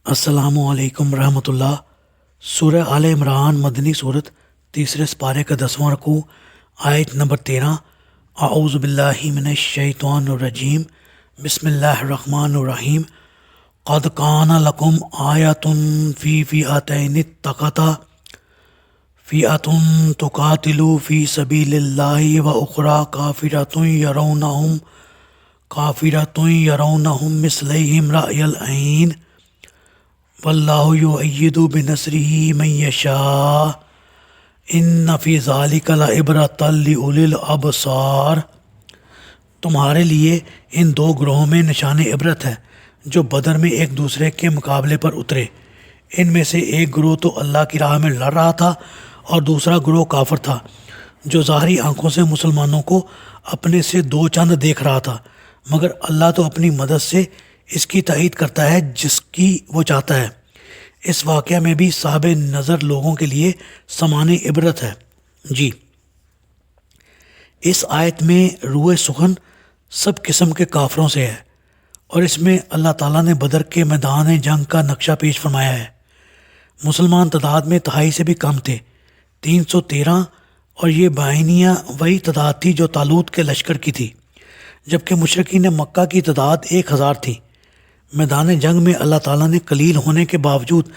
السلام علیکم ورحمۃ اللہ۔ سورہ آل عمران مدنی صورت، تیسرے سپارے کا 10واں رکوع، آیت نمبر 13۔ اعوذ باللہ من الشیطان الرجیم، بسم اللہ الرحمن الرحیم۔ قد کان لکم آیۃ فی فئتین التقطا فئۃ تقاتل فی سبیل اللہ واخری کافرۃ یرونہم مثلیہم رأی العین واللہ یؤید بنصرہ من یشاء ان فی ذلک لعبرۃ لأولی الابصار۔ تمہارے لیے ان دو گروہوں میں نشان عبرت ہے جو بدر میں ایک دوسرے کے مقابلے پر اترے۔ ان میں سے ایک گروہ تو اللہ کی راہ میں لڑ رہا تھا اور دوسرا گروہ کافر تھا جو ظاہری آنکھوں سے مسلمانوں کو اپنے سے دو چند دیکھ رہا تھا، مگر اللہ تو اپنی مدد سے اس کی تائید کرتا ہے جس کی وہ چاہتا ہے۔ اس واقعہ میں بھی صاحب نظر لوگوں کے لیے سمان عبرت ہے۔ جی، اس آیت میں روئے سخن سب قسم کے کافروں سے ہے، اور اس میں اللہ تعالیٰ نے بدر کے میدان جنگ کا نقشہ پیش فرمایا ہے۔ مسلمان تعداد میں تہائی سے بھی کم تھے، 313، اور یہ بعینیہ وہی تعداد تھی جو طالوت کے لشکر کی تھی، جبکہ مشرکین مکہ کی تعداد 1000 تھی۔ میدان جنگ میں اللہ تعالیٰ نے قلیل ہونے کے باوجود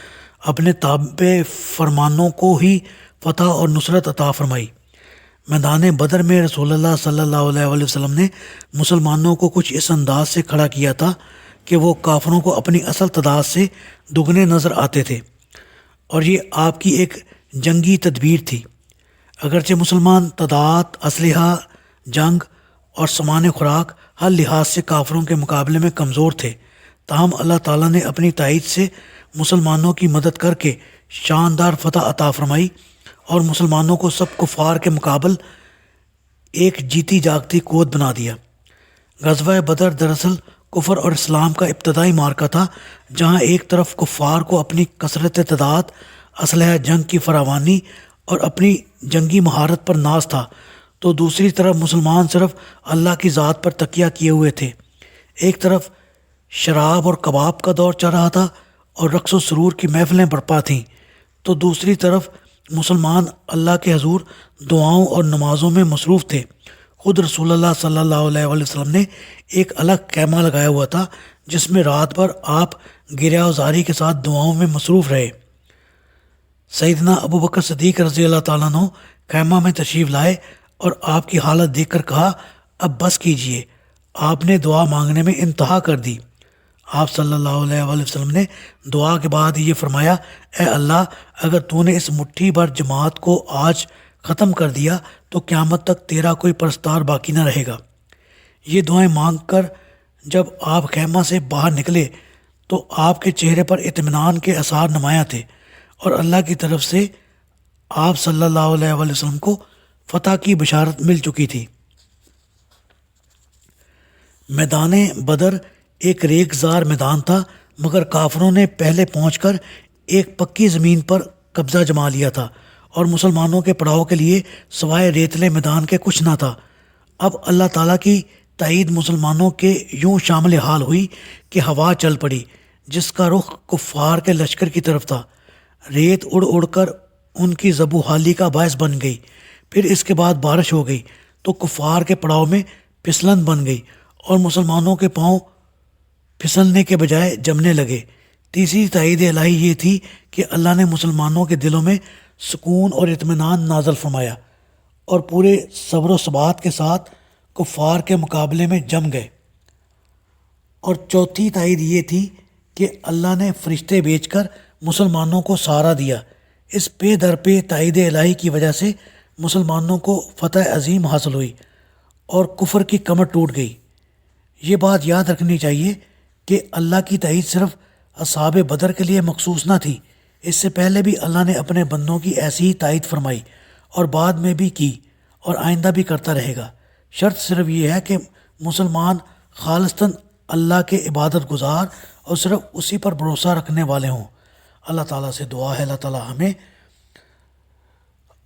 اپنے تابع فرمانوں کو ہی فتح اور نصرت عطا فرمائی۔ میدان بدر میں رسول اللہ صلی اللہ علیہ وآلہ وسلم نے مسلمانوں کو کچھ اس انداز سے کھڑا کیا تھا کہ وہ کافروں کو اپنی اصل تعداد سے دگنے نظر آتے تھے، اور یہ آپ کی ایک جنگی تدبیر تھی۔ اگرچہ مسلمان تعداد، اسلحہ، جنگ اور سامان خوراک ہر لحاظ سے کافروں کے مقابلے میں کمزور تھے، تاہم اللہ تعالیٰ نے اپنی تائید سے مسلمانوں کی مدد کر کے شاندار فتح عطا فرمائی اور مسلمانوں کو سب کفار کے مقابل ایک جیتی جاگتی قوت بنا دیا۔ غزوہ بدر دراصل کفر اور اسلام کا ابتدائی معرکہ تھا، جہاں ایک طرف کفار کو اپنی کثرت تعداد، اسلحہ جنگ کی فراوانی اور اپنی جنگی مہارت پر ناز تھا، تو دوسری طرف مسلمان صرف اللہ کی ذات پر تکیہ کیے ہوئے تھے۔ ایک طرف شراب اور کباب کا دور چل رہا تھا اور رقص و سرور کی محفلیں برپا تھیں، تو دوسری طرف مسلمان اللہ کے حضور دعاؤں اور نمازوں میں مصروف تھے۔ خود رسول اللہ صلی اللہ علیہ وآلہ وسلم نے ایک الگ خیمہ لگایا ہوا تھا جس میں رات بھر آپ گریہ وزاری کے ساتھ دعاؤں میں مصروف رہے۔ سیدنا ابوبکر صدیق رضی اللہ تعالیٰ عنہ خیمہ میں تشریف لائے اور آپ کی حالت دیکھ کر کہا، اب بس کیجئے۔ آپ نے دعا مانگنے میں انتہا کر دی۔ آپ صلی اللہ علیہ وآلہ وسلم نے دعا کے بعد یہ فرمایا، اے اللہ، اگر تو نے اس مٹھی بھر جماعت کو آج ختم کر دیا تو قیامت تک تیرا کوئی پرستار باقی نہ رہے گا۔ یہ دعائیں مانگ کر جب آپ خیمہ سے باہر نکلے تو آپ کے چہرے پر اطمینان کے آثار نمایاں تھے، اور اللہ کی طرف سے آپ صلی اللہ علیہ وآلہ وسلم کو فتح کی بشارت مل چکی تھی۔ میدان بدر ایک ریگزار میدان تھا، مگر کافروں نے پہلے پہنچ کر ایک پکی زمین پر قبضہ جما لیا تھا، اور مسلمانوں کے پڑاؤ کے لیے سوائے ریتلے میدان کے کچھ نہ تھا۔ اب اللہ تعالیٰ کی تائید مسلمانوں کے یوں شامل حال ہوئی کہ ہوا چل پڑی جس کا رخ کفار کے لشکر کی طرف تھا۔ ریت اڑ اڑ کر ان کی زبو حالی کا باعث بن گئی، پھر اس کے بعد بارش ہو گئی تو کفار کے پڑاؤ میں پھسلن بن گئی اور مسلمانوں کے پاؤں پھسلنے کے بجائے جمنے لگے۔ تیسری تائید الہی یہ تھی کہ اللہ نے مسلمانوں کے دلوں میں سکون اور اطمینان نازل فرمایا اور پورے صبر و ثبات کے ساتھ کفار کے مقابلے میں جم گئے۔ اور چوتھی تائید یہ تھی کہ اللہ نے فرشتے بھیج کر مسلمانوں کو سہارا دیا۔ اس پے در پہ تائید الہی کی وجہ سے مسلمانوں کو فتح عظیم حاصل ہوئی اور کفر کی کمر ٹوٹ گئی۔ یہ بات یاد رکھنی چاہیے کہ اللہ کی تائید صرف اصحاب بدر کے لیے مخصوص نہ تھی، اس سے پہلے بھی اللہ نے اپنے بندوں کی ایسی ہی تائید فرمائی اور بعد میں بھی کی اور آئندہ بھی کرتا رہے گا۔ شرط صرف یہ ہے کہ مسلمان خالصتاً اللہ کے عبادت گزار اور صرف اسی پر بھروسہ رکھنے والے ہوں۔ اللہ تعالیٰ سے دعا ہے اللہ تعالیٰ ہمیں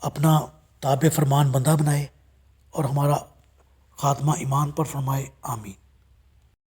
اپنا تابع فرمان بندہ بنائے اور ہمارا خاتمہ ایمان پر فرمائے، آمین۔